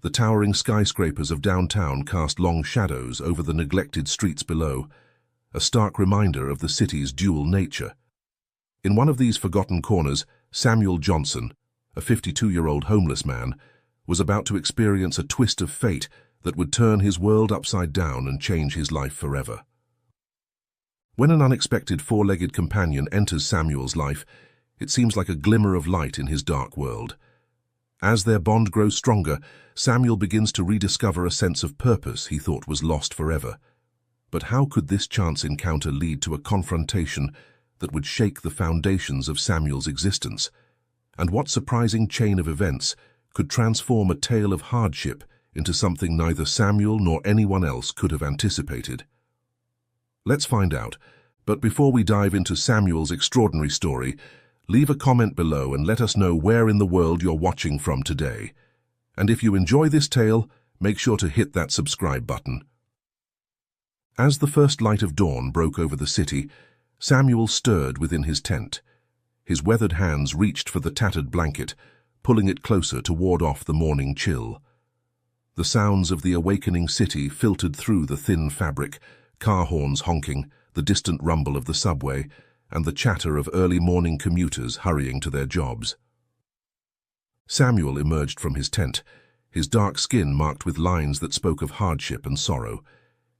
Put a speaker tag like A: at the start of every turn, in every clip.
A: The towering skyscrapers of downtown cast long shadows over the neglected streets below, a stark reminder of the city's dual nature. In one of these forgotten corners, Samuel Johnson, a 52-year-old homeless man, was about to experience a twist of fate that would turn his world upside down and change his life forever. When an unexpected four-legged companion enters Samuel's life, it seems like a glimmer of light in his dark world. As their bond grows stronger, Samuel begins to rediscover a sense of purpose he thought was lost forever. But how could this chance encounter lead to a confrontation that would shake the foundations of Samuel's existence? And what surprising chain of events could transform a tale of hardship into something neither Samuel nor anyone else could have anticipated? Let's find out, but before we dive into Samuel's extraordinary story, leave a comment below and let us know where in the world you're watching from today. And if you enjoy this tale, make sure to hit that subscribe button. As the first light of dawn broke over the city, Samuel stirred within his tent. His weathered hands reached for the tattered blanket, pulling it closer to ward off the morning chill. The sounds of the awakening city filtered through the thin fabric, car horns honking, the distant rumble of the subway, and the chatter of early morning commuters hurrying to their jobs. Samuel emerged from his tent, his dark skin marked with lines that spoke of hardship and sorrow.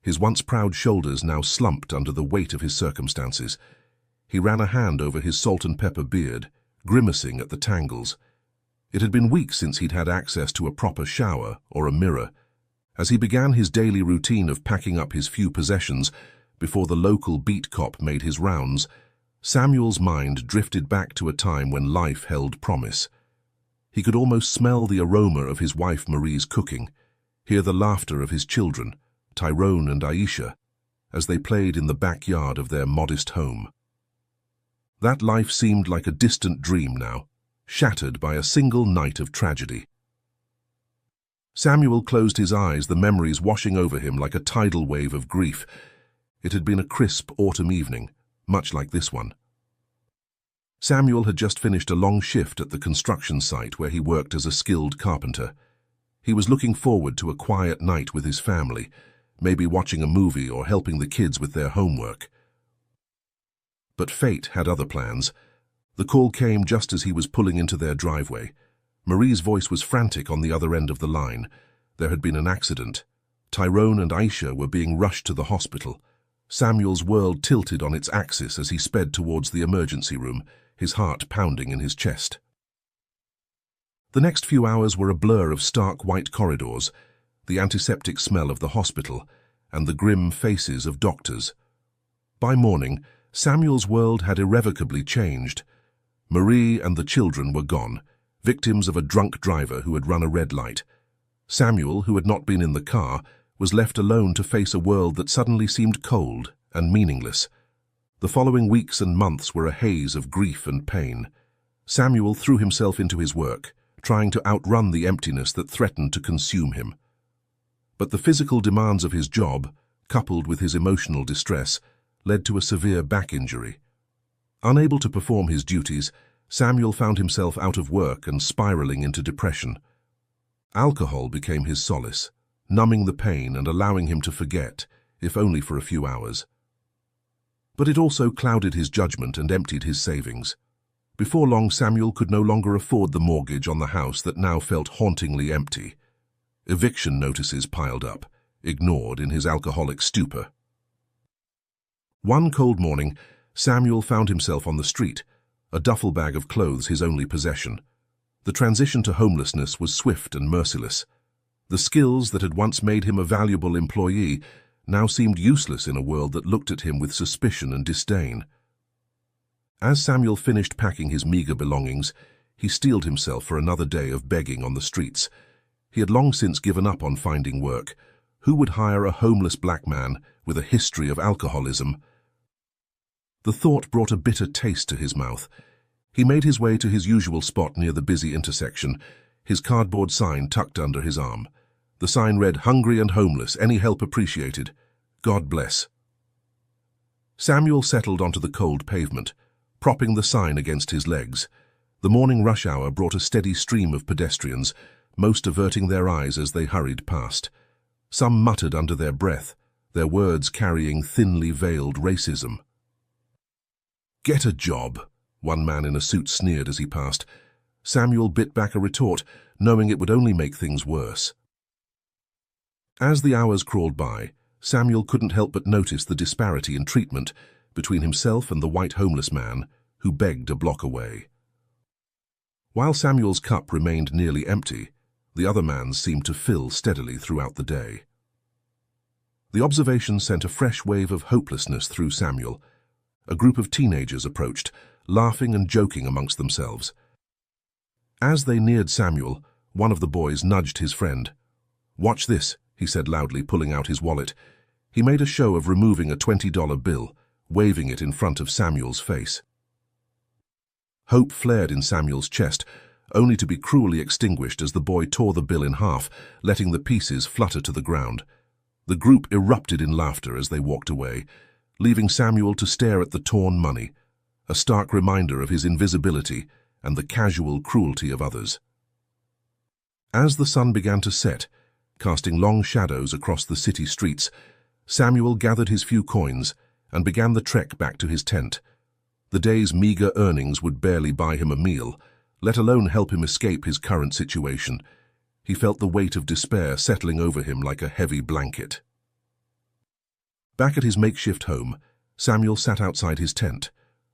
A: His once proud shoulders now slumped under the weight of his circumstances. He ran a hand over his salt and pepper beard, grimacing at the tangles. It had been weeks since he'd had access to a proper shower or a mirror. As he began his daily routine of packing up his few possessions before the local beat cop made his rounds, Samuel's mind drifted back to a time when life held promise. He could almost smell the aroma of his wife Marie's cooking, hear the laughter of his children, Tyrone and Aisha, as they played in the backyard of their modest home. That life seemed like a distant dream now, shattered by a single night of tragedy. Samuel closed his eyes, the memories washing over him like a tidal wave of grief. It had been a crisp autumn evening, much like this one. Samuel had just finished a long shift at the construction site where he worked as a skilled carpenter. He was looking forward to a quiet night with his family, maybe watching a movie or helping the kids with their homework. But fate had other plans. The call came just as he was pulling into their driveway. Marie's voice was frantic on the other end of the line. There had been an accident. Tyrone and Aisha were being rushed to the hospital. Samuel's world tilted on its axis as he sped towards the emergency room, his heart pounding in his chest. The next few hours were a blur of stark white corridors, the antiseptic smell of the hospital, and the grim faces of doctors. By morning, Samuel's world had irrevocably changed. Marie and the children were gone, victims of a drunk driver who had run a red light. Samuel, who had not been in the car, was left alone to face a world that suddenly seemed cold and meaningless. The following weeks and months were a haze of grief and pain. Samuel threw himself into his work, trying to outrun the emptiness that threatened to consume him. But the physical demands of his job, coupled with his emotional distress, led to a severe back injury. Unable to perform his duties, Samuel found himself out of work and spiraling into depression. Alcohol became his solace, numbing the pain and allowing him to forget, if only for a few hours. But it also clouded his judgment and emptied his savings. Before long, Samuel could no longer afford the mortgage on the house that now felt hauntingly empty. Eviction notices piled up, ignored in his alcoholic stupor. One cold morning, Samuel found himself on the street, a duffel bag of clothes his only possession. The transition to homelessness was swift and merciless. The skills that had once made him a valuable employee now seemed useless in a world that looked at him with suspicion and disdain. As Samuel finished packing his meager belongings, he steeled himself for another day of begging on the streets. He had long since given up on finding work. Who would hire a homeless black man with a history of alcoholism? The thought brought a bitter taste to his mouth. He made his way to his usual spot near the busy intersection, his cardboard sign tucked under his arm. The sign read, "Hungry and homeless, any help appreciated. God bless." Samuel settled onto the cold pavement, propping the sign against his legs. The morning rush hour brought a steady stream of pedestrians, most averting their eyes as they hurried past. Some muttered under their breath, their words carrying thinly veiled racism. "Get a job," one man in a suit sneered as he passed. Samuel bit back a retort, knowing it would only make things worse. As the hours crawled by, Samuel couldn't help but notice the disparity in treatment between himself and the white homeless man who begged a block away. While Samuel's cup remained nearly empty, the other man's seemed to fill steadily throughout the day. The observation sent a fresh wave of hopelessness through Samuel. A group of teenagers approached, laughing and joking amongst themselves. As they neared Samuel, one of the boys nudged his friend. "Watch this," he said loudly, pulling out his wallet. He made a show of removing a $20 bill, waving it in front of Samuel's face. Hope flared in Samuel's chest, only to be cruelly extinguished as the boy tore the bill in half, letting the pieces flutter to the ground. The group erupted in laughter as they walked away, leaving Samuel to stare at the torn money, a stark reminder of his invisibility and the casual cruelty of others. As the sun began to set, casting long shadows across the city streets, Samuel gathered his few coins and began the trek back to his tent. The day's meager earnings would barely buy him a meal, let alone help him escape his current situation. He felt the weight of despair settling over him like a heavy blanket. Back at his makeshift home, Samuel sat outside his tent,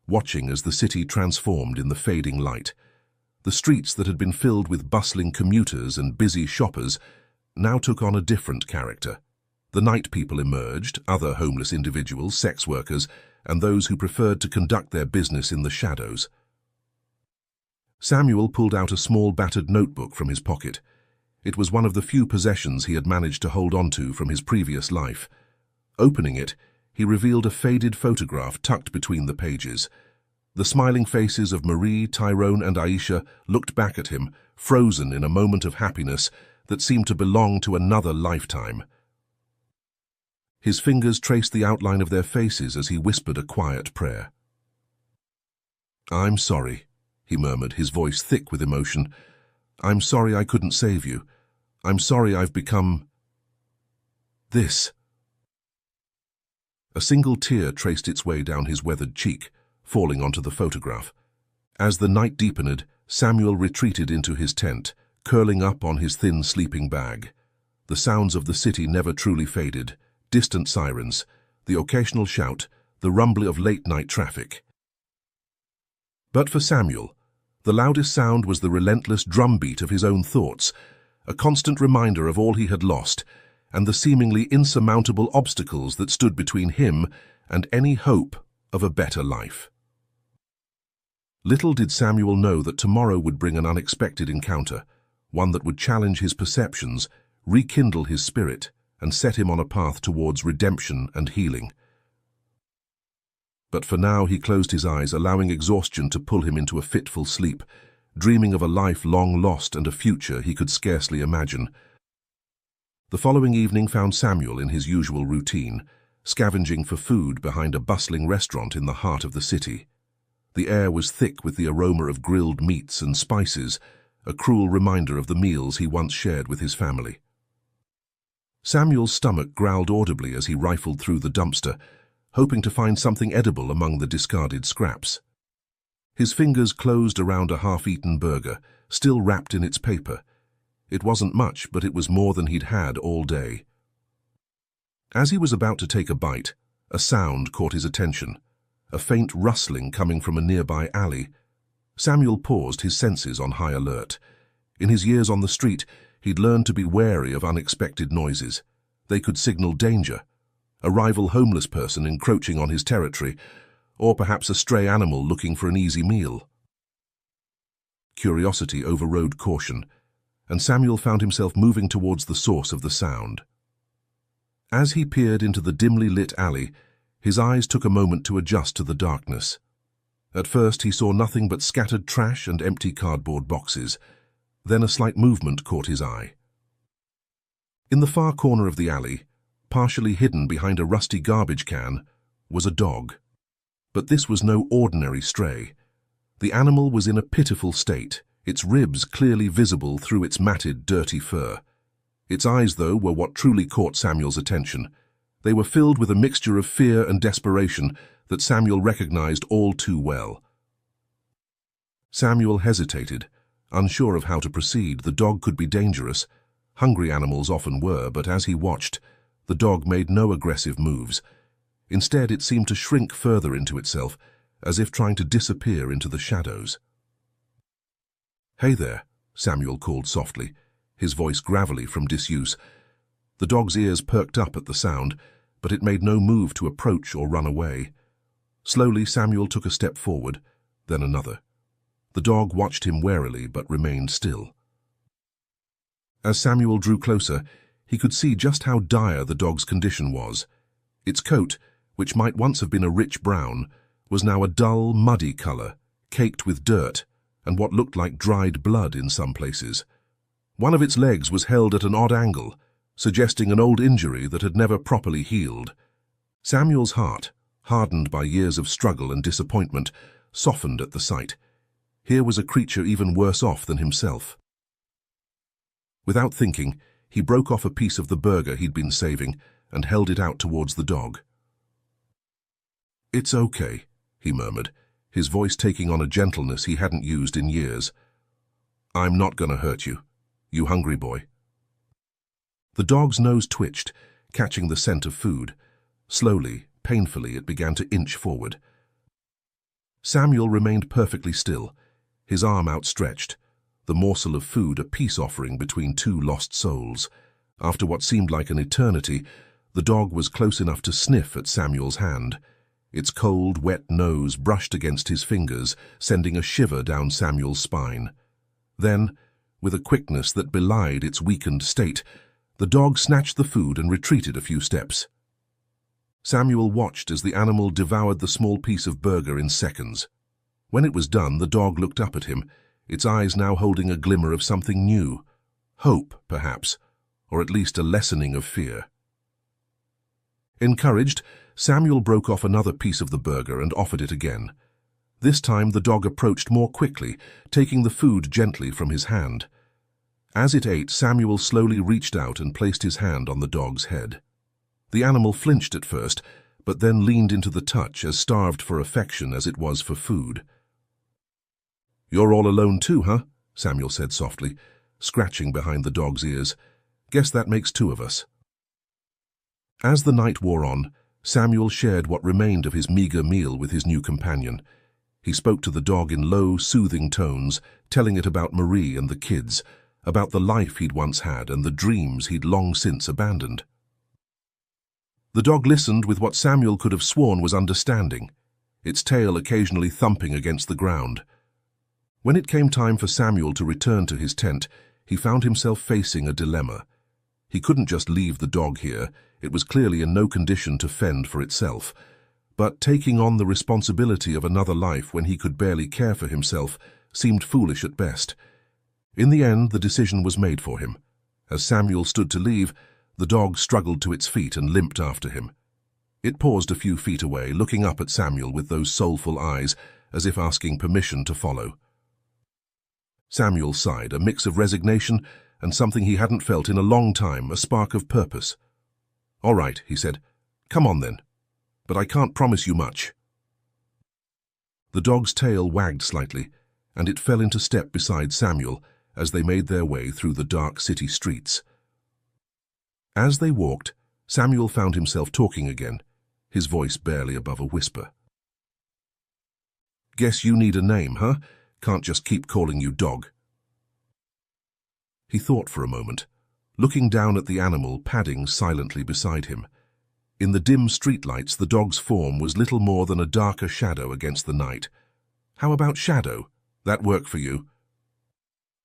A: watching as the city transformed in the fading light. The streets that had been filled with bustling commuters and busy shoppers now took on a different character. The night people emerged, other homeless individuals, sex workers, and those who preferred to conduct their business in the shadows. Samuel pulled out a small battered notebook from his pocket. It was one of the few possessions he had managed to hold onto from his previous life. Opening it, he revealed a faded photograph tucked between the pages. The smiling faces of Marie, Tyrone, and Aisha looked back at him, frozen in a moment of happiness that seemed to belong to another lifetime. His fingers traced the outline of their faces as he whispered a quiet prayer. "I'm sorry," he murmured, his voice thick with emotion. "I'm sorry I couldn't save you. I'm sorry I've become this." A single tear traced its way down his weathered cheek, falling onto the photograph. As the night deepened, Samuel retreated into his tent, curling up on his thin sleeping bag. The sounds of the city never truly faded. Distant sirens, the occasional shout, the rumble of late-night traffic. But for Samuel, the loudest sound was the relentless drumbeat of his own thoughts, a constant reminder of all he had lost, and the seemingly insurmountable obstacles that stood between him and any hope of a better life. Little did Samuel know that tomorrow would bring an unexpected encounter, one that would challenge his perceptions, rekindle his spirit, and set him on a path towards redemption and healing. But for now he closed his eyes, allowing exhaustion to pull him into a fitful sleep, dreaming of a life long lost and a future he could scarcely imagine. The following evening found Samuel in his usual routine, scavenging for food behind a bustling restaurant in the heart of the city. The air was thick with the aroma of grilled meats and spices, a cruel reminder of the meals he once shared with his family. Samuel's stomach growled audibly as he rifled through the dumpster, hoping to find something edible among the discarded scraps. His fingers closed around a half-eaten burger, still wrapped in its paper. It wasn't much, but it was more than he'd had all day. As he was about to take a bite, a sound caught his attention, a faint rustling coming from a nearby alley. Samuel paused, his senses on high alert. In his years on the street, he'd learned to be wary of unexpected noises. They could signal danger, a rival homeless person encroaching on his territory, or perhaps a stray animal looking for an easy meal. Curiosity overrode caution, and Samuel found himself moving towards the source of the sound. As he peered into the dimly lit alley, his eyes took a moment to adjust to the darkness. At first he saw nothing but scattered trash and empty cardboard boxes. Then a slight movement caught his eye. In the far corner of the alley, partially hidden behind a rusty garbage can, was a dog. But this was no ordinary stray. The animal was in a pitiful state, its ribs clearly visible through its matted, dirty fur. Its eyes, though, were what truly caught Samuel's attention. They were filled with a mixture of fear and desperation that Samuel recognized all too well. Samuel hesitated, unsure of how to proceed. The dog could be dangerous. Hungry animals often were, but as he watched, the dog made no aggressive moves. Instead, it seemed to shrink further into itself, as if trying to disappear into the shadows. "Hey there," Samuel called softly, his voice gravelly from disuse. The dog's ears perked up at the sound, but it made no move to approach or run away. Slowly, Samuel took a step forward, then another. The dog watched him warily but remained still. As Samuel drew closer, he could see just how dire the dog's condition was. Its coat, which might once have been a rich brown, was now a dull, muddy color, caked with dirt and what looked like dried blood in some places. One of its legs was held at an odd angle, suggesting an old injury that had never properly healed. Samuel's heart, hardened by years of struggle and disappointment, softened at the sight. Here was a creature even worse off than himself. Without thinking, he broke off a piece of the burger he'd been saving and held it out towards the dog. "It's okay," he murmured, his voice taking on a gentleness he hadn't used in years. "I'm not gonna hurt you, you hungry boy." The dog's nose twitched, catching the scent of food. Slowly, painfully, it began to inch forward. Samuel remained perfectly still, his arm outstretched, the morsel of food a peace offering between two lost souls. After what seemed like an eternity, the dog was close enough to sniff at Samuel's hand. Its cold, wet nose brushed against his fingers, sending a shiver down Samuel's spine. Then, with a quickness that belied its weakened state, the dog snatched the food and retreated a few steps. Samuel watched as the animal devoured the small piece of burger in seconds. When it was done, the dog looked up at him, its eyes now holding a glimmer of something new. Hope, perhaps, or at least a lessening of fear. Encouraged, Samuel broke off another piece of the burger and offered it again. This time the dog approached more quickly, taking the food gently from his hand. As it ate, Samuel slowly reached out and placed his hand on the dog's head. The animal flinched at first, but then leaned into the touch, as starved for affection as it was for food. "You're all alone too, huh?" Samuel said softly, scratching behind the dog's ears. "Guess that makes two of us." As the night wore on, Samuel shared what remained of his meager meal with his new companion. He spoke to the dog in low, soothing tones, telling it about Marie and the kids, about the life he'd once had and the dreams he'd long since abandoned. The dog listened with what Samuel could have sworn was understanding, its tail occasionally thumping against the ground. When it came time for Samuel to return to his tent, he found himself facing a dilemma. He couldn't just leave the dog here. It was clearly in no condition to fend for itself. But taking on the responsibility of another life when he could barely care for himself seemed foolish at best. In the end, the decision was made for him. As Samuel stood to leave, the dog struggled to its feet and limped after him. It paused a few feet away, looking up at Samuel with those soulful eyes, as if asking permission to follow. Samuel sighed, a mix of resignation and something he hadn't felt in a long time, a spark of purpose. "All right," he said. "Come on then. But I can't promise you much." The dog's tail wagged slightly, and it fell into step beside Samuel as they made their way through the dark city streets. As they walked, Samuel found himself talking again, his voice barely above a whisper. "Guess you need a name, huh? Can't just keep calling you Dog." He thought for a moment, looking down at the animal padding silently beside him. In the dim streetlights, the dog's form was little more than a darker shadow against the night. "How about Shadow? That work for you?"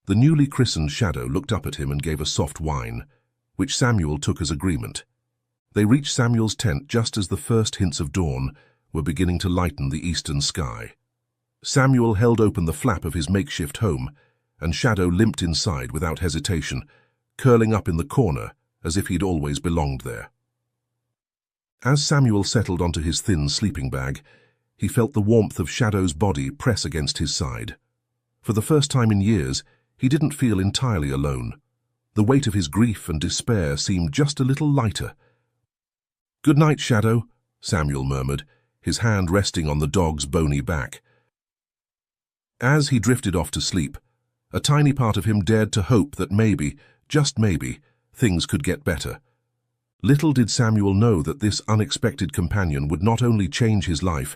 A: The newly christened Shadow looked up at him and gave a soft whine, which Samuel took as agreement. They reached Samuel's tent just as the first hints of dawn were beginning to lighten the eastern sky. Samuel held open the flap of his makeshift home, and Shadow limped inside without hesitation, curling up in the corner as if he'd always belonged there. As Samuel settled onto his thin sleeping bag, he felt the warmth of Shadow's body press against his side. For the first time in years, he didn't feel entirely alone. The weight of his grief and despair seemed just a little lighter. "Good night, Shadow," Samuel murmured, his hand resting on the dog's bony back. As he drifted off to sleep, a tiny part of him dared to hope that maybe, just maybe, things could get better. Little did Samuel know that this unexpected companion would not only change his life,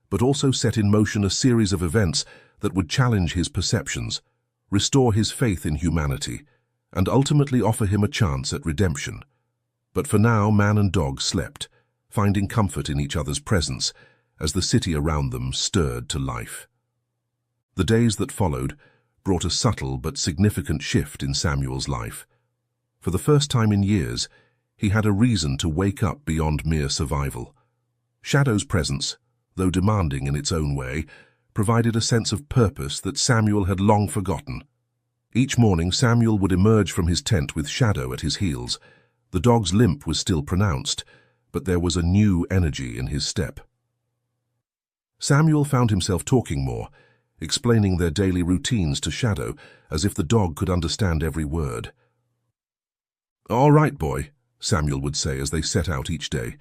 A: but also set in motion a series of events that would challenge his perceptions, restore his faith in humanity, and ultimately offer him a chance at redemption. But for now, man and dog slept, finding comfort in each other's presence as the city around them stirred to life. The days that followed brought a subtle but significant shift in Samuel's life. For the first time in years, he had a reason to wake up beyond mere survival. Shadow's presence, though demanding in its own way, provided a sense of purpose that Samuel had long forgotten. Each morning, Samuel would emerge from his tent with Shadow at his heels. The dog's limp was still pronounced, but there was a new energy in his step. Samuel found himself talking more, explaining their daily routines to Shadow as if the dog could understand every word. "All right, boy," Samuel would say as they set out each day.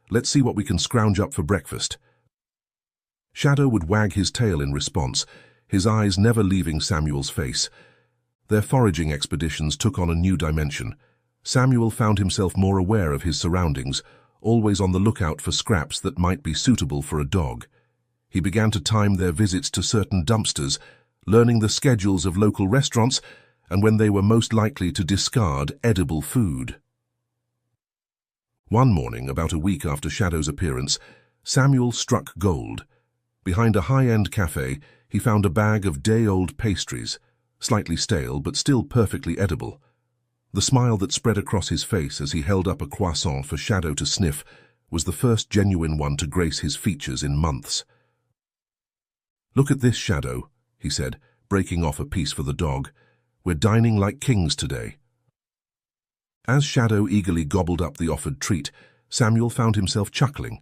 A: "Let's see what we can scrounge up for breakfast." Shadow would wag his tail in response, his eyes never leaving Samuel's face. Their foraging expeditions took on a new dimension. Samuel found himself more aware of his surroundings, always on the lookout for scraps that might be suitable for a dog. He began to time their visits to certain dumpsters, learning the schedules of local restaurants and when they were most likely to discard edible food. One morning, about a week after Shadow's appearance, Samuel struck gold. Behind a high-end cafe, he found a bag of day-old pastries, slightly stale but still perfectly edible. The smile that spread across his face as he held up a croissant for Shadow to sniff was the first genuine one to grace his features in months. "Look at this, Shadow," he said, breaking off a piece for the dog. "We're dining like kings today." As Shadow eagerly gobbled up the offered treat, Samuel found himself chuckling.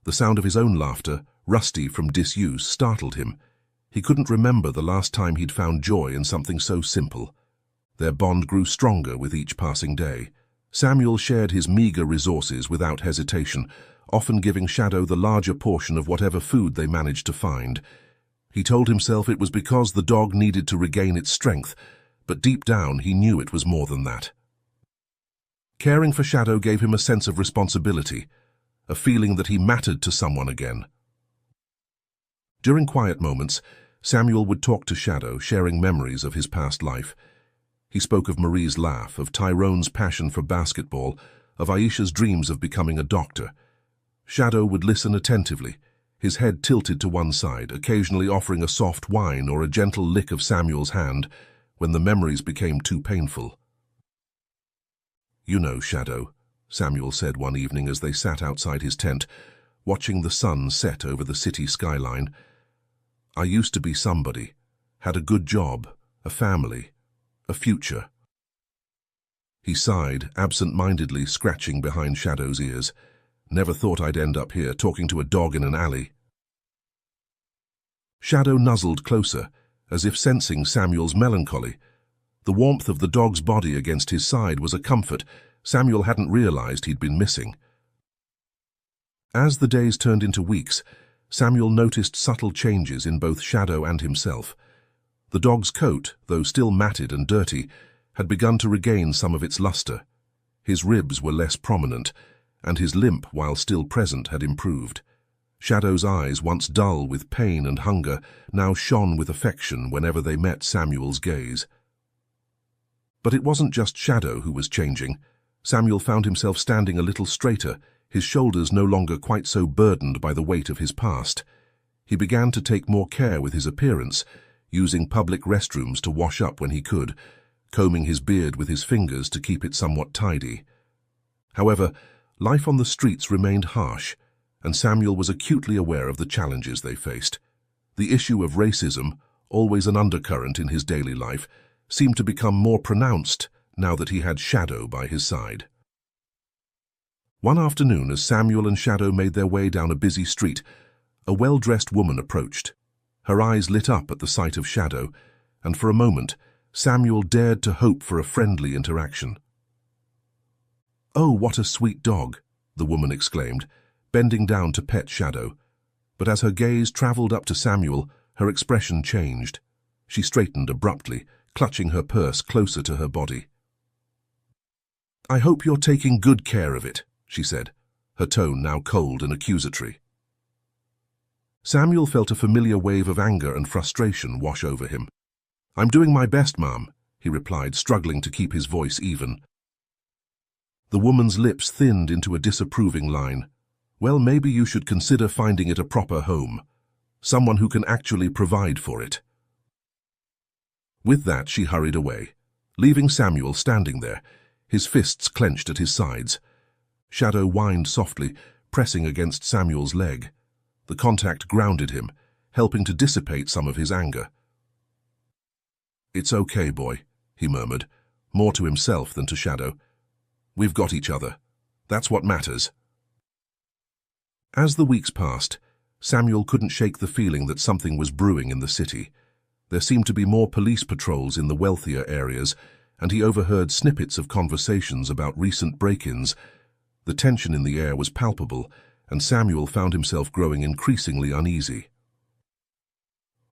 A: The sound of his own laughter, rusty from disuse, startled him. He couldn't remember the last time he'd found joy in something so simple. Their bond grew stronger with each passing day. Samuel shared his meager resources without hesitation, often giving Shadow the larger portion of whatever food they managed to find. He told himself it was because the dog needed to regain its strength, but deep down he knew it was more than that. Caring for Shadow gave him a sense of responsibility, a feeling that he mattered to someone again. During quiet moments, Samuel would talk to Shadow, sharing memories of his past life. He spoke of Marie's laugh, of Tyrone's passion for basketball, of Aisha's dreams of becoming a doctor. Shadow would listen attentively, his head tilted to one side, occasionally offering a soft whine or a gentle lick of Samuel's hand when the memories became too painful. "You know, Shadow," Samuel said one evening as they sat outside his tent, watching the sun set over the city skyline, "I used to be somebody, had a good job, a family, a future." He sighed, absent-mindedly scratching behind Shadow's ears. "Never thought I'd end up here, talking to a dog in an alley." Shadow nuzzled closer, as if sensing Samuel's melancholy. The warmth of the dog's body against his side was a comfort Samuel hadn't realized he'd been missing. As the days turned into weeks, Samuel noticed subtle changes in both Shadow and himself. The dog's coat, though still matted and dirty, had begun to regain some of its luster. His ribs were less prominent, and his limp, while still present, had improved. Shadow's eyes, once dull with pain and hunger, now shone with affection whenever they met Samuel's gaze. But it wasn't just Shadow who was changing. Samuel found himself standing a little straighter, his shoulders no longer quite so burdened by the weight of his past. He began to take more care with his appearance, using public restrooms to wash up when he could, combing his beard with his fingers to keep it somewhat tidy. However, life on the streets remained harsh, and Samuel was acutely aware of the challenges they faced. The issue of racism, always an undercurrent in his daily life, seemed to become more pronounced now that he had Shadow by his side. One afternoon, as Samuel and Shadow made their way down a busy street, a well-dressed woman approached. Her eyes lit up at the sight of Shadow, and for a moment, Samuel dared to hope for a friendly interaction. "Oh, what a sweet dog," the woman exclaimed, bending down to pet Shadow. But as her gaze traveled up to Samuel, her expression changed. She straightened abruptly, clutching her purse closer to her body. "I hope you're taking good care of it," she said, her tone now cold and accusatory. Samuel felt a familiar wave of anger and frustration wash over him. "I'm doing my best, Ma'am," he replied, struggling to keep his voice even. The woman's lips thinned into a disapproving line. "Well, maybe you should consider finding it a proper home. Someone who can actually provide for it." With that, she hurried away, leaving Samuel standing there, his fists clenched at his sides. Shadow whined softly, pressing against Samuel's leg. The contact grounded him, helping to dissipate some of his anger. "It's okay, boy," he murmured, more to himself than to Shadow. "We've got each other. That's what matters." As the weeks passed, Samuel couldn't shake the feeling that something was brewing in the city. There seemed to be more police patrols in the wealthier areas, and he overheard snippets of conversations about recent break-ins. The tension in the air was palpable, and Samuel found himself growing increasingly uneasy.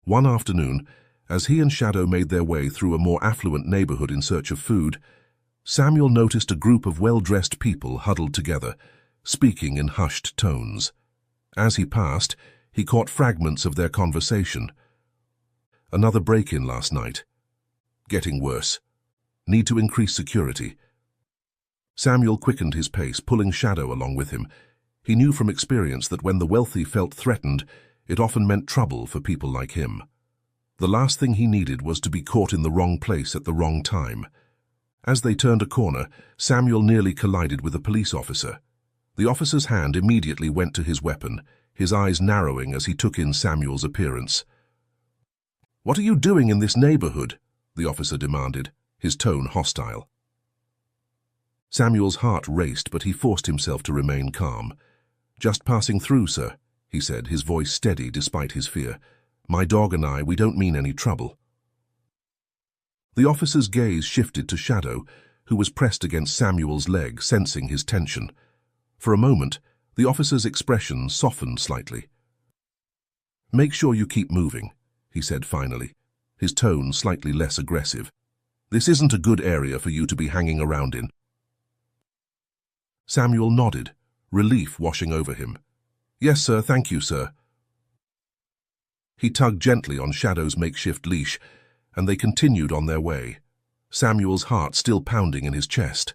A: One afternoon, as he and Shadow made their way through a more affluent neighborhood in search of food, Samuel noticed a group of well-dressed people huddled together, speaking in hushed tones. As he passed, he caught fragments of their conversation. "Another break-in last night. Getting worse. Need to increase security." Samuel quickened his pace, pulling Shadow along with him. He knew from experience that when the wealthy felt threatened, it often meant trouble for people like him. The last thing he needed was to be caught in the wrong place at the wrong time. As they turned a corner, Samuel nearly collided with a police officer. The officer's hand immediately went to his weapon, his eyes narrowing as he took in Samuel's appearance. "What are you doing in this neighborhood?" the officer demanded, his tone hostile. Samuel's heart raced, but he forced himself to remain calm. "Just passing through, sir," he said, his voice steady despite his fear. "My dog and we don't mean any trouble." The officer's gaze shifted to Shadow, who was pressed against Samuel's leg, sensing his tension. For a moment, the officer's expression softened slightly. "Make sure you keep moving," he said finally, his tone slightly less aggressive. "This isn't a good area for you to be hanging around in." Samuel nodded, relief washing over him. "Yes, sir, thank you, sir." He tugged gently on Shadow's makeshift leash, and they continued on their way, Samuel's heart still pounding in his chest.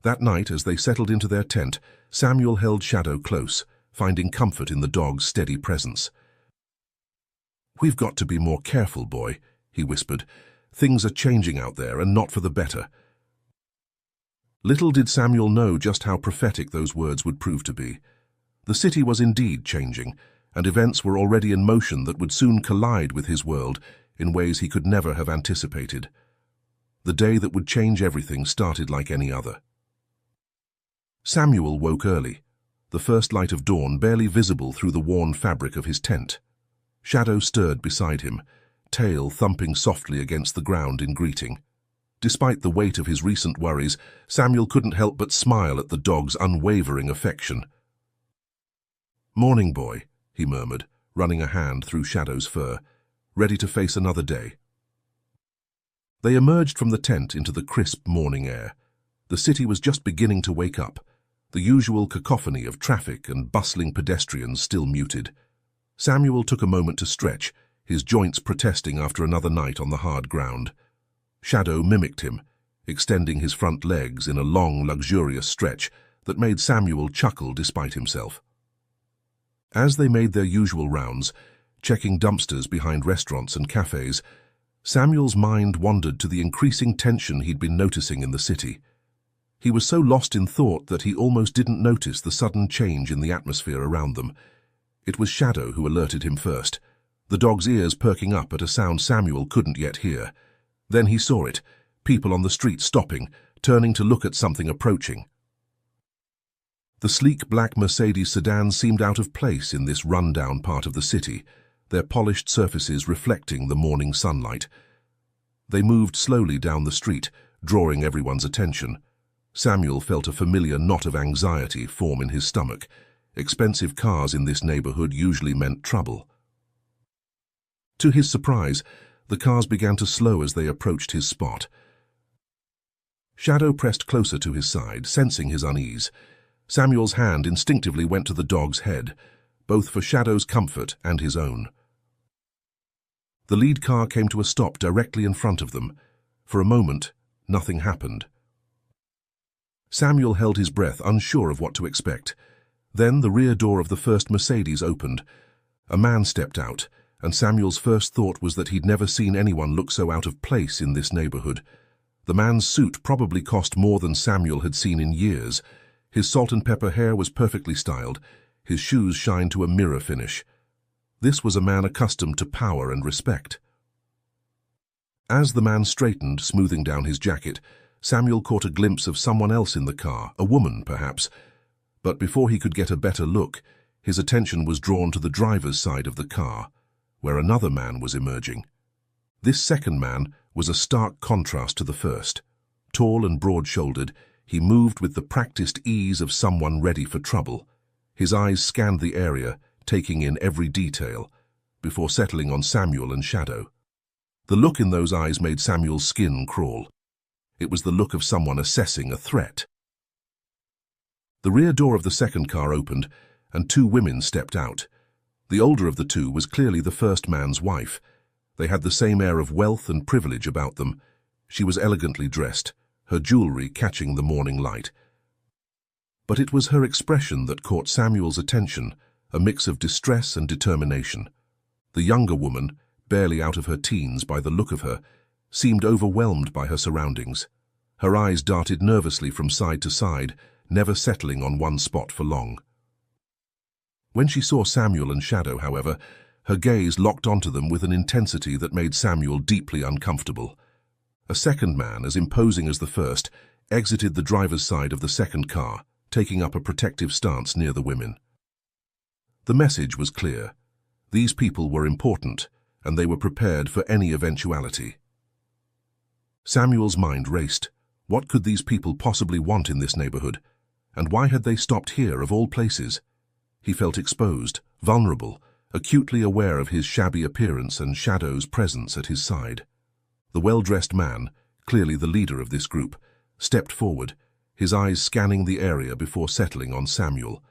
A: That night, as they settled into their tent, Samuel held Shadow close, finding comfort in the dog's steady presence. "We've got to be more careful, boy," he whispered. "Things are changing out there, and not for the better." Little did Samuel know just how prophetic those words would prove to be. The city was indeed changing, and events were already in motion that would soon collide with his world in ways he could never have anticipated. The day that would change everything started like any other. Samuel woke early, the first light of dawn barely visible through the worn fabric of his tent. Shadow stirred beside him, tail thumping softly against the ground in greeting. Despite the weight of his recent worries, Samuel couldn't help but smile at the dog's unwavering affection. "Morning, boy," he murmured, running a hand through Shadow's fur, ready to face another day. They emerged from the tent into the crisp morning air. The city was just beginning to wake up, the usual cacophony of traffic and bustling pedestrians still muted. Samuel took a moment to stretch, his joints protesting after another night on the hard ground. Shadow mimicked him, extending his front legs in a long, luxurious stretch that made Samuel chuckle despite himself. As they made their usual rounds, checking dumpsters behind restaurants and cafes, Samuel's mind wandered to the increasing tension he'd been noticing in the city. He was so lost in thought that he almost didn't notice the sudden change in the atmosphere around them. It was Shadow who alerted him first, the dog's ears perking up at a sound Samuel couldn't yet hear. Then he saw it, people on the street stopping, turning to look at something approaching. The sleek black Mercedes sedan seemed out of place in this run-down part of the city, their polished surfaces reflecting the morning sunlight. They moved slowly down the street, drawing everyone's attention. Samuel felt a familiar knot of anxiety form in his stomach. Expensive cars in this neighborhood usually meant trouble. To his surprise, the cars began to slow as they approached his spot. Shadow pressed closer to his side, sensing his unease. Samuel's hand instinctively went to the dog's head, both for Shadow's comfort and his own. The lead car came to a stop directly in front of them. For a moment, nothing happened. Samuel held his breath, unsure of what to expect. Then the rear door of the first Mercedes opened. A man stepped out, and Samuel's first thought was that he'd never seen anyone look so out of place in this neighborhood. The man's suit probably cost more than Samuel had seen in years. His salt and pepper hair was perfectly styled. His shoes shined to a mirror finish. This was a man accustomed to power and respect. As the man straightened, smoothing down his jacket, Samuel caught a glimpse of someone else in the car, a woman, perhaps. But before he could get a better look, his attention was drawn to the driver's side of the car, where another man was emerging. This second man was a stark contrast to the first. Tall and broad-shouldered, he moved with the practiced ease of someone ready for trouble. His eyes scanned the area, taking in every detail, before settling on Samuel and Shadow. The look in those eyes made Samuel's skin crawl. It was the look of someone assessing a threat. The rear door of the second car opened, and two women stepped out. The older of the two was clearly the first man's wife. They had the same air of wealth and privilege about them. She was elegantly dressed, her jewelry catching the morning light. But it was her expression that caught Samuel's attention, a mix of distress and determination. The younger woman, barely out of her teens by the look of her, seemed overwhelmed by her surroundings. Her eyes darted nervously from side to side, never settling on one spot for long. When she saw Samuel and Shadow, however, her gaze locked onto them with an intensity that made Samuel deeply uncomfortable. A second man, as imposing as the first, exited the driver's side of the second car, taking up a protective stance near the women. The message was clear. These people were important, and they were prepared for any eventuality. Samuel's mind raced. What could these people possibly want in this neighborhood? And why had they stopped here, of all places? He felt exposed, vulnerable, acutely aware of his shabby appearance and Shadow's presence at his side. The well-dressed man, clearly the leader of this group, stepped forward, his eyes scanning the area before settling on Samuel.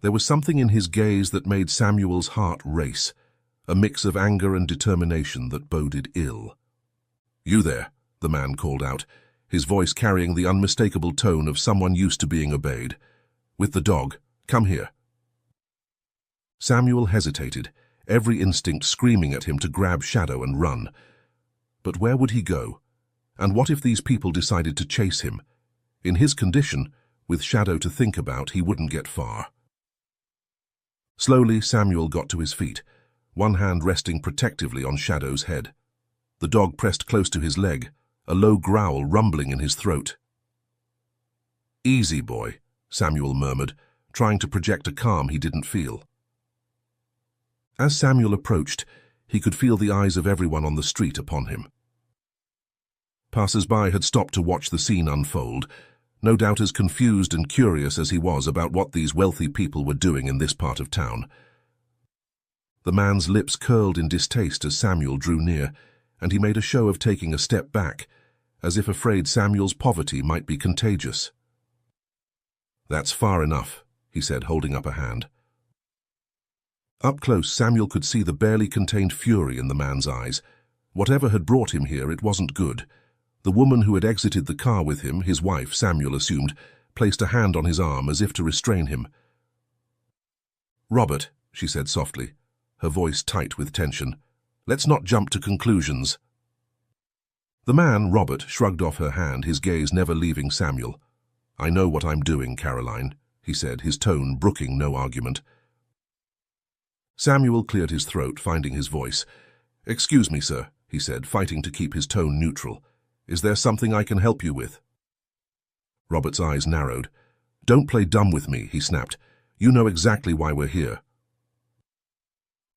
A: There was something in his gaze that made Samuel's heart race, a mix of anger and determination that boded ill. "You there," the man called out, his voice carrying the unmistakable tone of someone used to being obeyed. "With the dog, come here." Samuel hesitated, every instinct screaming at him to grab Shadow and run. But where would he go? And what if these people decided to chase him? In his condition, with Shadow to think about, he wouldn't get far. Slowly, Samuel got to his feet, one hand resting protectively on Shadow's head. The dog pressed close to his leg, a low growl rumbling in his throat. "Easy, boy," Samuel murmured, trying to project a calm he didn't feel. As Samuel approached, he could feel the eyes of everyone on the street upon him. Passers-by had stopped to watch the scene unfold, no doubt as confused and curious as he was about what these wealthy people were doing in this part of town. The man's lips curled in distaste as Samuel drew near, and he made a show of taking a step back, as if afraid Samuel's poverty might be contagious. "That's far enough," he said, holding up a hand. Up close, Samuel could see the barely contained fury in the man's eyes. Whatever had brought him here, it wasn't good. The woman who had exited the car with him, his wife, Samuel assumed, placed a hand on his arm as if to restrain him. "Robert," she said softly, her voice tight with tension, "let's not jump to conclusions." The man, Robert, shrugged off her hand, his gaze never leaving Samuel. "I know what I'm doing, Caroline," he said, his tone brooking no argument. Samuel cleared his throat, finding his voice. "Excuse me, sir," he said, fighting to keep his tone neutral. "Is there something I can help you with?" Robert's eyes narrowed. "Don't play dumb with me," he snapped. "You know exactly why we're here."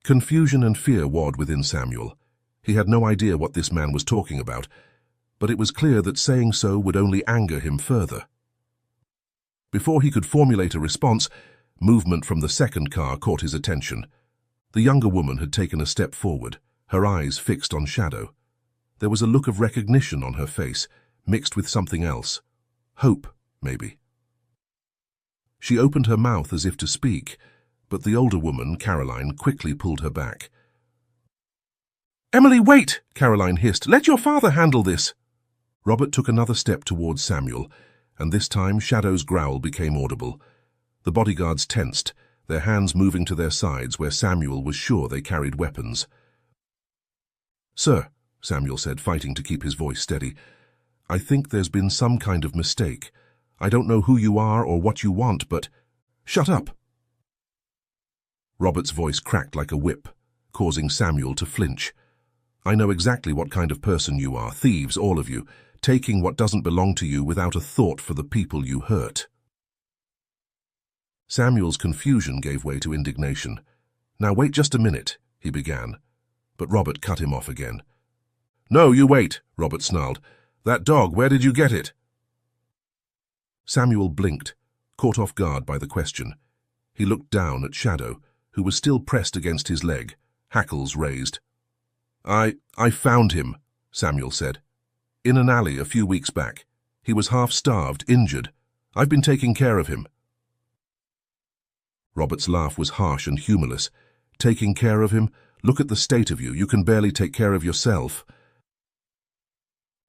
A: Confusion and fear warred within Samuel. He had no idea what this man was talking about, but it was clear that saying so would only anger him further. Before he could formulate a response, movement from the second car caught his attention. The younger woman had taken a step forward, her eyes fixed on Shadow. There was a look of recognition on her face, mixed with something else. Hope, maybe. She opened her mouth as if to speak, but the older woman, Caroline, quickly pulled her back. "Emily, wait!" Caroline hissed. "Let your father handle this." Robert took another step towards Samuel, and this time Shadow's growl became audible. The bodyguards tensed, their hands moving to their sides where Samuel was sure they carried weapons. "Sir," Samuel said, fighting to keep his voice steady, "I think there's been some kind of mistake. I don't know who you are or what you want, but—" "Shut up!" Robert's voice cracked like a whip, causing Samuel to flinch. "I know exactly what kind of person you are, thieves, all of you, taking what doesn't belong to you without a thought for the people you hurt." Samuel's confusion gave way to indignation. "Now wait just a minute," he began, but Robert cut him off again. "No, you wait," Robert snarled. "That dog, where did you get it?" Samuel blinked, caught off guard by the question. He looked down at Shadow, who was still pressed against his leg, hackles raised. I found him," Samuel said. "In an alley a few weeks back. He was half-starved, injured. I've been taking care of him." Robert's laugh was harsh and humorless. "Taking care of him? Look at the state of you. You can barely take care of yourself."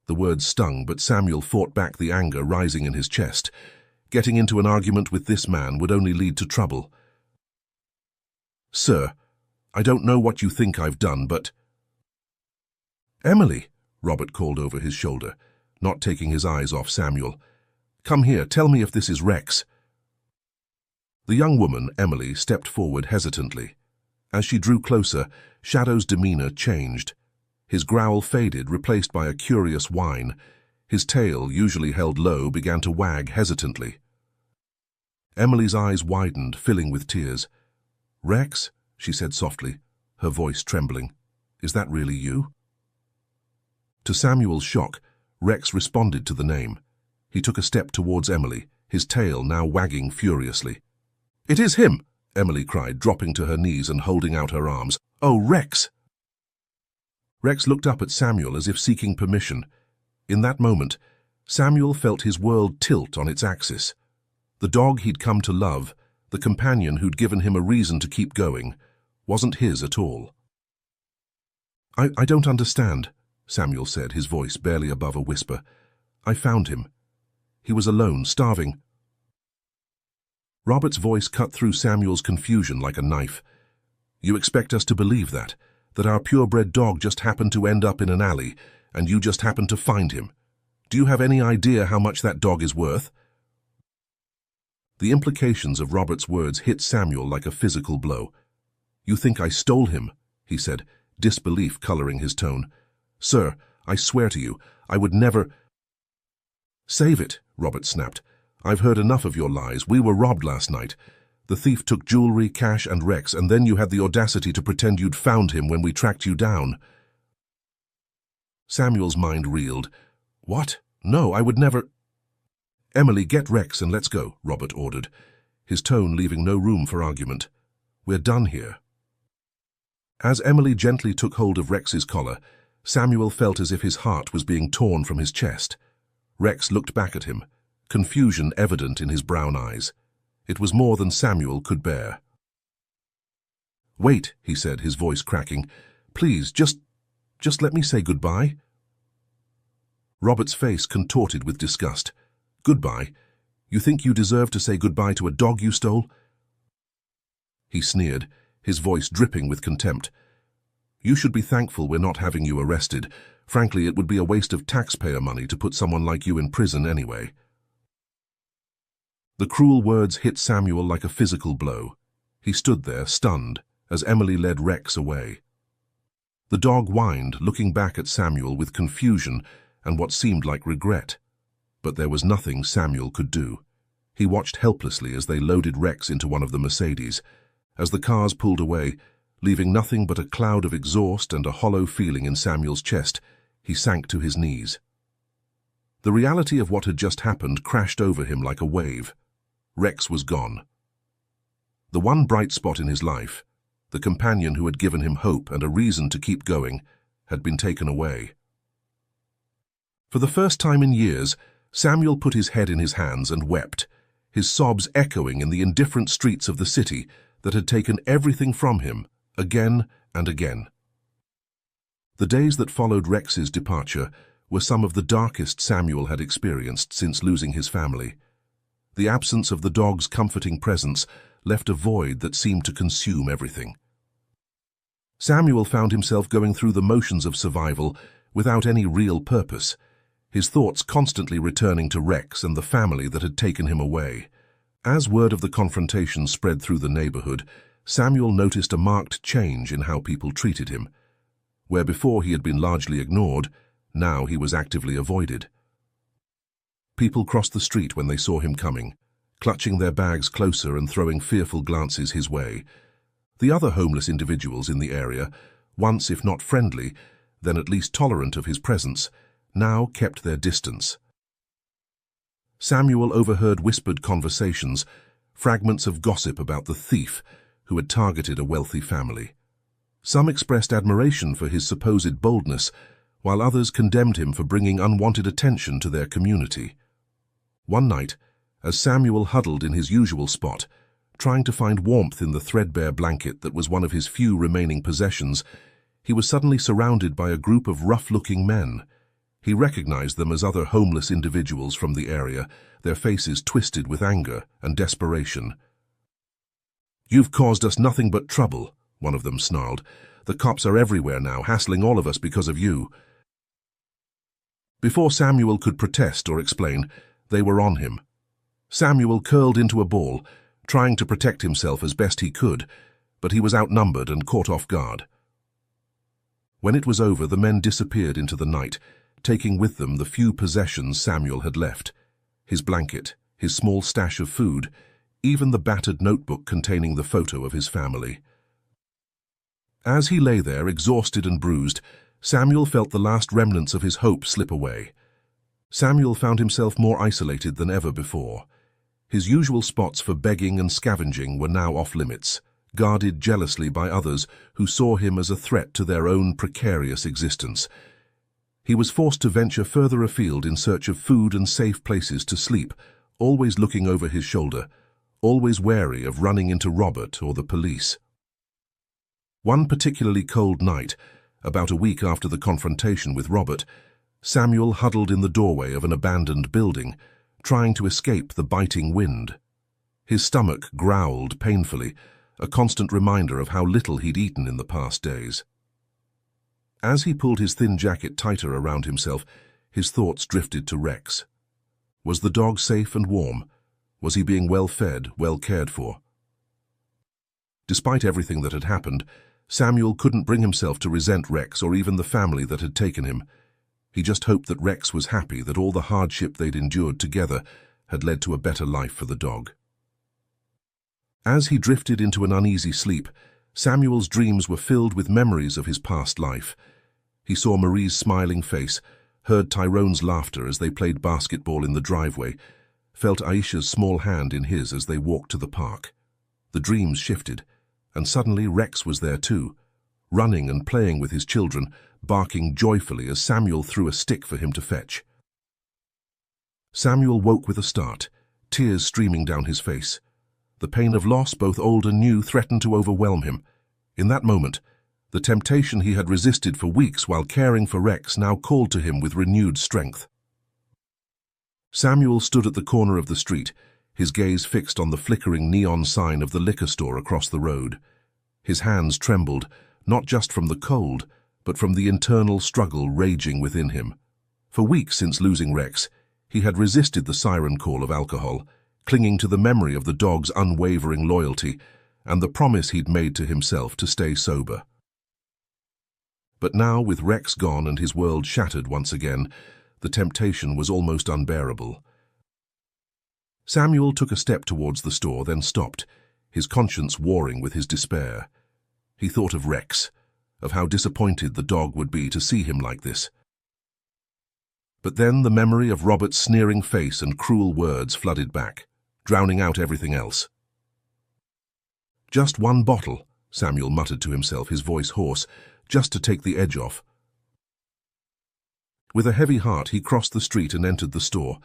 A: The words stung, but Samuel fought back the anger rising in his chest. Getting into an argument with this man would only lead to trouble. "Sir, I don't know what you think I've done, but—" "Emily," Robert called over his shoulder, not taking his eyes off Samuel. "Come here, tell me if this is Rex." The young woman, Emily, stepped forward hesitantly. As she drew closer, Shadow's demeanor changed. His growl faded, replaced by a curious whine. His tail, usually held low, began to wag hesitantly. Emily's eyes widened, filling with tears. "Rex," she said softly, her voice trembling. "Is that really you?" To Samuel's shock, Rex responded to the name. He took a step towards Emily, his tail now wagging furiously. "It is him!" Emily cried, dropping to her knees and holding out her arms. "Oh, Rex!" Rex looked up at Samuel as if seeking permission. In that moment, Samuel felt his world tilt on its axis. The dog he'd come to love, the companion who'd given him a reason to keep going, wasn't his at all. I don't understand," Samuel said, his voice barely above a whisper. "I found him. He was alone, starving." Robert's voice cut through Samuel's confusion like a knife. "You expect us to believe that our purebred dog just happened to end up in an alley, and you just happened to find him? Do you have any idea how much that dog is worth?" The implications of Robert's words hit Samuel like a physical blow. "You think I stole him?" he said, disbelief coloring his tone. "Sir, I swear to you, I would never—" "Save it," Robert snapped. "I've heard enough of your lies. We were robbed last night. The thief took jewelry, cash, and Rex, and then you had the audacity to pretend you'd found him when we tracked you down." Samuel's mind reeled. "What? No, I would never—" "Emily, get Rex and let's go," Robert ordered, his tone leaving no room for argument. "We're done here." As Emily gently took hold of Rex's collar, Samuel felt as if his heart was being torn from his chest. Rex looked back at him, confusion evident in his brown eyes. It was more than Samuel could bear. "Wait," he said, his voice cracking. "Please, just let me say goodbye." Robert's face contorted with disgust. "Goodbye? You think you deserve to say goodbye to a dog you stole?" He sneered, his voice dripping with contempt. "You should be thankful we're not having you arrested. Frankly, it would be a waste of taxpayer money to put someone like you in prison anyway." The cruel words hit Samuel like a physical blow. He stood there, stunned, as Emily led Rex away. The dog whined, looking back at Samuel with confusion and what seemed like regret. But there was nothing Samuel could do. He watched helplessly as they loaded Rex into one of the Mercedes. As the cars pulled away, Leaving nothing but a cloud of exhaust and a hollow feeling in Samuel's chest, he sank to his knees. The reality of what had just happened crashed over him like a wave. Rex was gone. The one bright spot in his life, the companion who had given him hope and a reason to keep going, had been taken away. For the first time in years, Samuel put his head in his hands and wept, his sobs echoing in the indifferent streets of the city that had taken everything from him, again and again. The days that followed Rex's departure were some of the darkest Samuel had experienced since losing his family. The absence of the dog's comforting presence left a void that seemed to consume everything. Samuel found himself going through the motions of survival without any real purpose, his thoughts constantly returning to Rex and the family that had taken him away. As word of the confrontation spread through the neighborhood, Samuel noticed a marked change in how people treated him. Where before he had been largely ignored, now he was actively avoided. People crossed the street when they saw him coming, clutching their bags closer and throwing fearful glances his way. The other homeless individuals in the area, once if not friendly, then at least tolerant of his presence, now kept their distance. Samuel overheard whispered conversations, fragments of gossip about the thief who had targeted a wealthy family. Some expressed admiration for his supposed boldness, while others condemned him for bringing unwanted attention to their community. One night, as Samuel huddled in his usual spot, trying to find warmth in the threadbare blanket that was one of his few remaining possessions, he was suddenly surrounded by a group of rough-looking men. He recognized them as other homeless individuals from the area, their faces twisted with anger and desperation. "You've caused us nothing but trouble," one of them snarled. "The cops are everywhere now, hassling all of us because of you." Before Samuel could protest or explain, they were on him. Samuel curled into a ball, trying to protect himself as best he could, but he was outnumbered and caught off guard. When it was over, the men disappeared into the night, taking with them the few possessions Samuel had left: his blanket, his small stash of food, even the battered notebook containing the photo of his family. As he lay there, exhausted and bruised, Samuel felt the last remnants of his hope slip away. Samuel found himself more isolated than ever before. His usual spots for begging and scavenging were now off limits, guarded jealously by others who saw him as a threat to their own precarious existence. He was forced to venture further afield in search of food and safe places to sleep, always looking over his shoulder, always wary of running into Robert or the police. One particularly cold night, about a week after the confrontation with Robert, Samuel huddled in the doorway of an abandoned building, trying to escape the biting wind. His stomach growled painfully, a constant reminder of how little he'd eaten in the past days. As he pulled his thin jacket tighter around himself, his thoughts drifted to Rex. Was the dog safe and warm? Was he being well fed, well cared for? Despite everything that had happened, Samuel couldn't bring himself to resent Rex or even the family that had taken him. He just hoped that Rex was happy that all the hardship they'd endured together had led to a better life for the dog. As he drifted into an uneasy sleep, Samuel's dreams were filled with memories of his past life. He saw Marie's smiling face, heard Tyrone's laughter as they played basketball in the driveway, felt Aisha's small hand in his as they walked to the park. The dreams shifted, and suddenly Rex was there too, running and playing with his children, barking joyfully as Samuel threw a stick for him to fetch. Samuel woke with a start, tears streaming down his face. The pain of loss, both old and new, threatened to overwhelm him. In that moment, the temptation he had resisted for weeks while caring for Rex now called to him with renewed strength. Samuel stood at the corner of the street, his gaze fixed on the flickering neon sign of the liquor store across the road. His hands trembled, not just from the cold, but from the internal struggle raging within him. For weeks since losing Rex, he had resisted the siren call of alcohol, clinging to the memory of the dog's unwavering loyalty and the promise he'd made to himself to stay sober. But now, with Rex gone and his world shattered once again, the temptation was almost unbearable. Samuel took a step towards the store, then stopped, his conscience warring with his despair. He thought of Rex, of how disappointed the dog would be to see him like this. But then the memory of Robert's sneering face and cruel words flooded back, drowning out everything else. "Just one bottle," Samuel muttered to himself, his voice hoarse, just to take the edge off. With a heavy heart, he crossed the street and entered the store.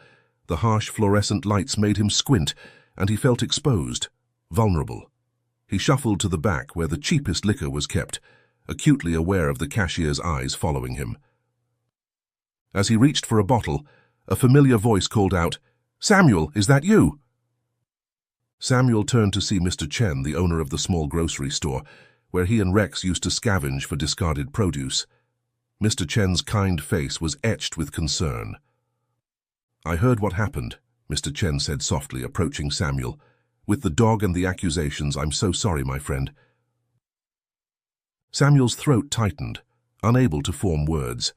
A: The harsh fluorescent lights made him squint, and he felt exposed, vulnerable. He shuffled to the back where the cheapest liquor was kept, acutely aware of the cashier's eyes following him. As he reached for a bottle, a familiar voice called out, "Samuel, is that you?" Samuel turned to see Mr. Chen, the owner of the small grocery store, where he and Rex used to scavenge for discarded produce. Mr. Chen's kind face was etched with concern. "I heard what happened," Mr. Chen said softly, approaching Samuel. "With the dog and the accusations, I'm so sorry, my friend." Samuel's throat tightened, unable to form words.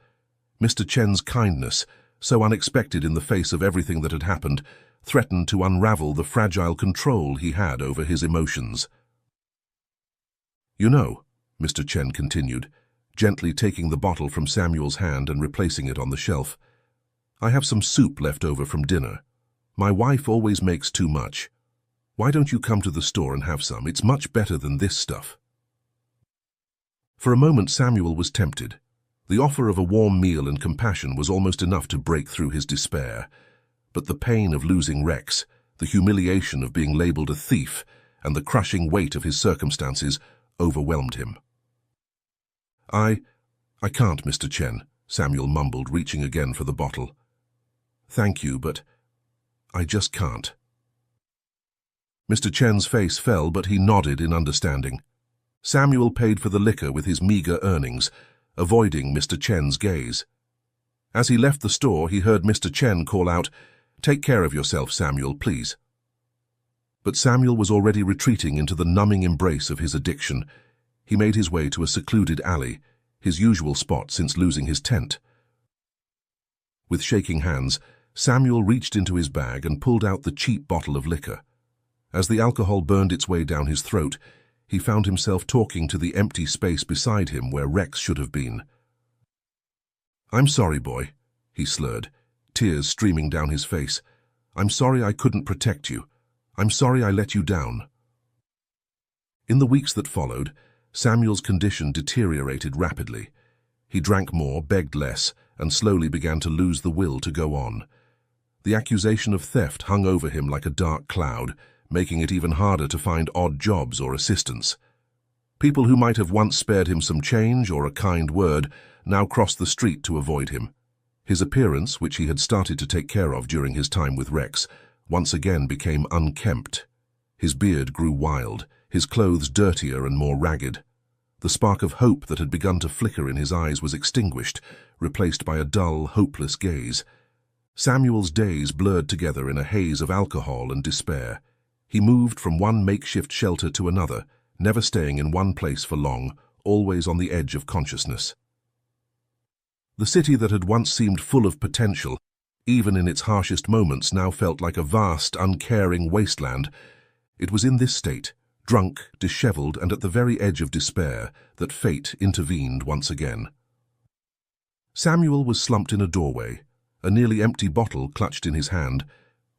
A: Mr. Chen's kindness, so unexpected in the face of everything that had happened, threatened to unravel the fragile control he had over his emotions. "You know," Mr. Chen continued, gently taking the bottle from Samuel's hand and replacing it on the shelf, "I have some soup left over from dinner. My wife always makes too much. Why don't you come to the store and have some? It's much better than this stuff." For a moment Samuel was tempted. The offer of a warm meal and compassion was almost enough to break through his despair. But the pain of losing Rex, the humiliation of being labeled a thief, and the crushing weight of his circumstances overwhelmed him. I can't, Mr. Chen," Samuel mumbled, reaching again for the bottle. "Thank you, but I just can't." Mr. Chen's face fell, but he nodded in understanding. Samuel paid for the liquor with his meager earnings, avoiding Mr. Chen's gaze. As he left the store, he heard Mr. Chen call out, "Take care of yourself, Samuel, please." But Samuel was already retreating into the numbing embrace of his addiction. He made his way to a secluded alley, his usual spot since losing his tent. With shaking hands, Samuel reached into his bag and pulled out the cheap bottle of liquor. As the alcohol burned its way down his throat, he found himself talking to the empty space beside him where Rex should have been. "I'm sorry, boy," he slurred, tears streaming down his face. "I'm sorry I couldn't protect you. I'm sorry I let you down." In the weeks that followed, Samuel's condition deteriorated rapidly. He drank more, begged less, and slowly began to lose the will to go on. The accusation of theft hung over him like a dark cloud, making it even harder to find odd jobs or assistance. People who might have once spared him some change or a kind word now crossed the street to avoid him. His appearance, which he had started to take care of during his time with Rex, once again became unkempt. His beard grew wild, his clothes dirtier and more ragged. The spark of hope that had begun to flicker in his eyes was extinguished, replaced by a dull, hopeless gaze. Samuel's days blurred together in a haze of alcohol and despair. He moved from one makeshift shelter to another, never staying in one place for long, always on the edge of consciousness. The city that had once seemed full of potential, even in its harshest moments, now felt like a vast, uncaring wasteland. It was in this state, drunk, disheveled, and at the very edge of despair, that fate intervened once again. Samuel was slumped in a doorway, a nearly empty bottle clutched in his hand,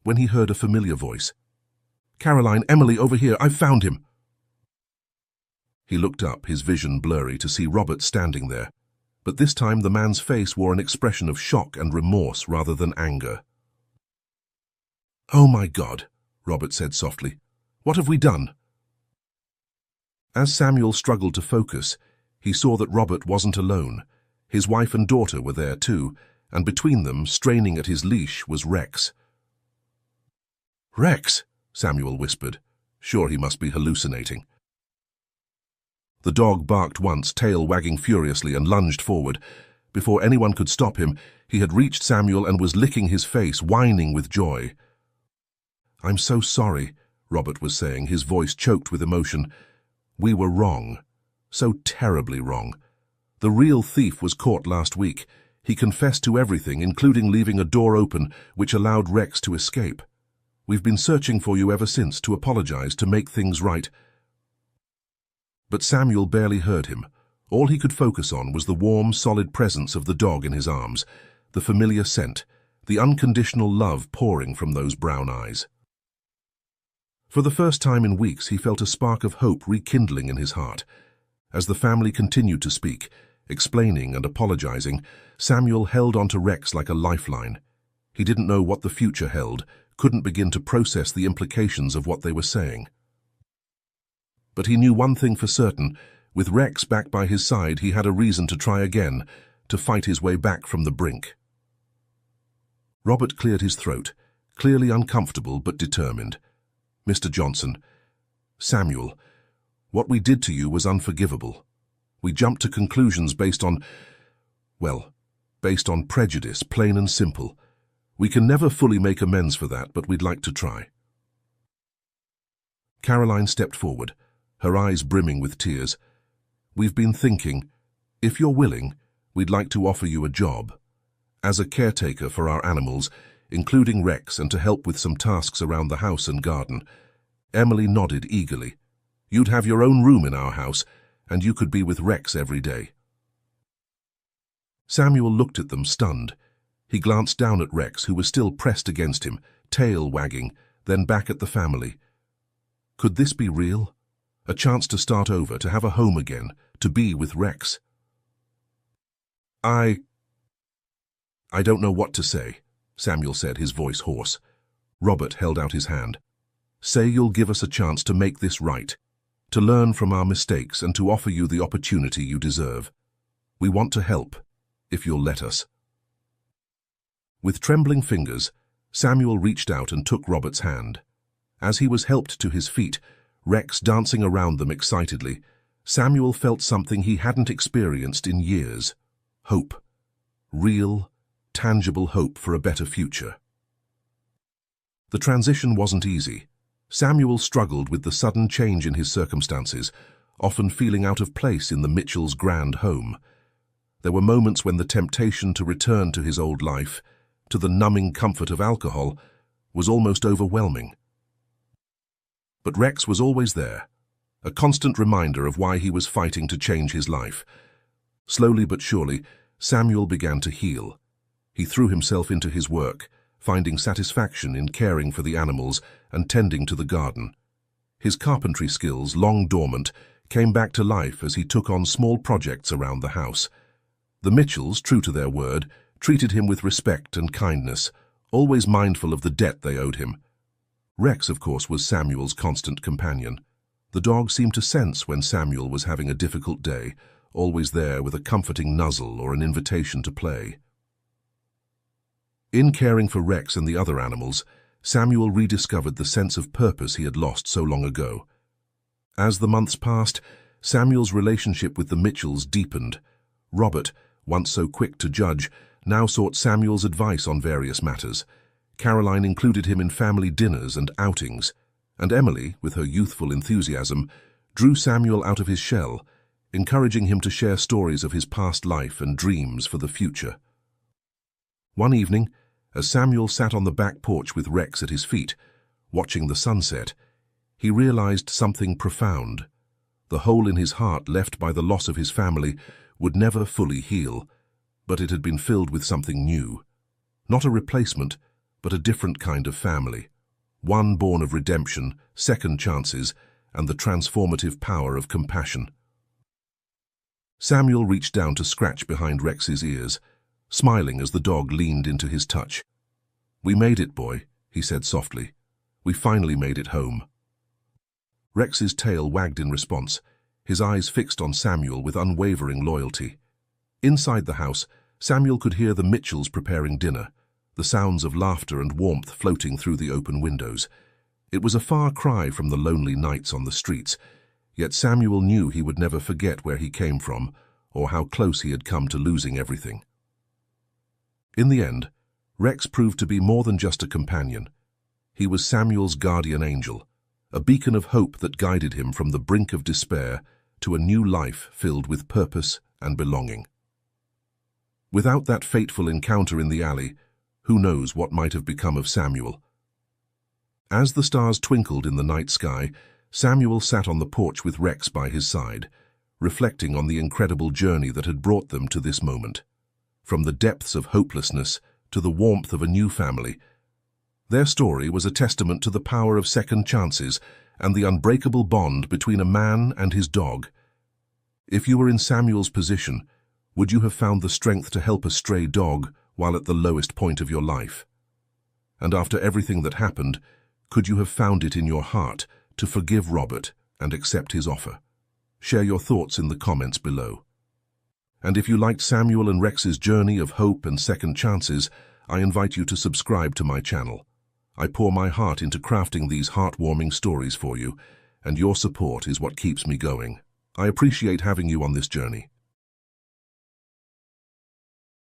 A: when he heard a familiar voice. "Caroline, Emily, over here, I've found him." He looked up, his vision blurry, to see Robert standing there. But this time the man's face wore an expression of shock and remorse rather than anger. "Oh my God," Robert said softly. "What have we done?" As Samuel struggled to focus, he saw that Robert wasn't alone. His wife and daughter were there too, and between them, straining at his leash, was Rex. "Rex," Samuel whispered, sure he must be hallucinating. The dog barked once, tail wagging furiously, and lunged forward. Before anyone could stop him, he had reached Samuel and was licking his face, whining with joy. "I'm so sorry," Robert was saying, his voice choked with emotion. "We were wrong. So terribly wrong. The real thief was caught last week. He confessed to everything, including leaving a door open, which allowed Rex to escape. We've been searching for you ever since, to apologize, to make things right." But Samuel barely heard him. All he could focus on was the warm, solid presence of the dog in his arms, the familiar scent, the unconditional love pouring from those brown eyes. For the first time in weeks, he felt a spark of hope rekindling in his heart. As the family continued to speak, explaining and apologizing, Samuel held on to Rex like a lifeline. He didn't know what the future held, couldn't begin to process the implications of what they were saying. But he knew one thing for certain: with Rex back by his side, he had a reason to try again, to fight his way back from the brink. Robert cleared his throat, clearly uncomfortable but determined. "Mr. Johnson, Samuel, what we did to you was unforgivable. We jumped to conclusions based on prejudice, plain and simple. We can never fully make amends for that, but we'd like to try." Caroline stepped forward, her eyes brimming with tears. "We've been thinking, if you're willing, we'd like to offer you a job. As a caretaker for our animals, including Rex, and to help with some tasks around the house and garden." Emily nodded eagerly. "You'd have your own room in our house, and you could be with Rex every day." Samuel looked at them, stunned. He glanced down at Rex, who was still pressed against him, tail wagging, then back at the family. Could this be real? A chance to start over, to have a home again, to be with Rex? I don't know what to say," Samuel said, his voice hoarse. Robert held out his hand. "Say you'll give us a chance to make this right, to learn from our mistakes and to offer you the opportunity you deserve. We want to help, if you'll let us." With trembling fingers, Samuel reached out and took Robert's hand. As he was helped to his feet, Rex dancing around them excitedly, Samuel felt something he hadn't experienced in years: hope. Real, tangible hope for a better future. The transition wasn't easy. Samuel struggled with the sudden change in his circumstances, often feeling out of place in the Mitchells' grand home. There were moments when the temptation to return to his old life, to the numbing comfort of alcohol, was almost overwhelming. But Rex was always there, a constant reminder of why he was fighting to change his life. Slowly but surely, Samuel began to heal. He threw himself into his work, finding satisfaction in caring for the animals and tending to the garden. His carpentry skills, long dormant, came back to life as he took on small projects around the house. The Mitchells, true to their word, treated him with respect and kindness, always mindful of the debt they owed him. Rex, of course, was Samuel's constant companion. The dog seemed to sense when Samuel was having a difficult day, always there with a comforting nuzzle or an invitation to play. In caring for Rex and the other animals, Samuel rediscovered the sense of purpose he had lost so long ago. As the months passed, Samuel's relationship with the Mitchells deepened. Robert, once so quick to judge, now sought Samuel's advice on various matters. Caroline included him in family dinners and outings, and Emily, with her youthful enthusiasm, drew Samuel out of his shell, encouraging him to share stories of his past life and dreams for the future. One evening, as Samuel sat on the back porch with Rex at his feet, watching the sunset, he realized something profound. The hole in his heart left by the loss of his family would never fully heal, but it had been filled with something new. Not a replacement, but a different kind of family. One born of redemption, second chances, and the transformative power of compassion. Samuel reached down to scratch behind Rex's ears, smiling as the dog leaned into his touch. "We made it, boy," he said softly. "We finally made it home." Rex's tail wagged in response, his eyes fixed on Samuel with unwavering loyalty. Inside the house, Samuel could hear the Mitchells preparing dinner, the sounds of laughter and warmth floating through the open windows. It was a far cry from the lonely nights on the streets, yet Samuel knew he would never forget where he came from or how close he had come to losing everything. In the end, Rex proved to be more than just a companion. He was Samuel's guardian angel, a beacon of hope that guided him from the brink of despair to a new life filled with purpose and belonging. Without that fateful encounter in the alley, who knows what might have become of Samuel? As the stars twinkled in the night sky, Samuel sat on the porch with Rex by his side, reflecting on the incredible journey that had brought them to this moment. From the depths of hopelessness to the warmth of a new family, their story was a testament to the power of second chances and the unbreakable bond between a man and his dog. If you were in Samuel's position, would you have found the strength to help a stray dog while at the lowest point of your life? And after everything that happened, could you have found it in your heart to forgive Robert and accept his offer? Share your thoughts in the comments below. And if you liked Samuel and Rex's journey of hope and second chances, I invite you to subscribe to my channel. I pour my heart into crafting these heartwarming stories for you, and your support is what keeps me going. I appreciate having you on this journey.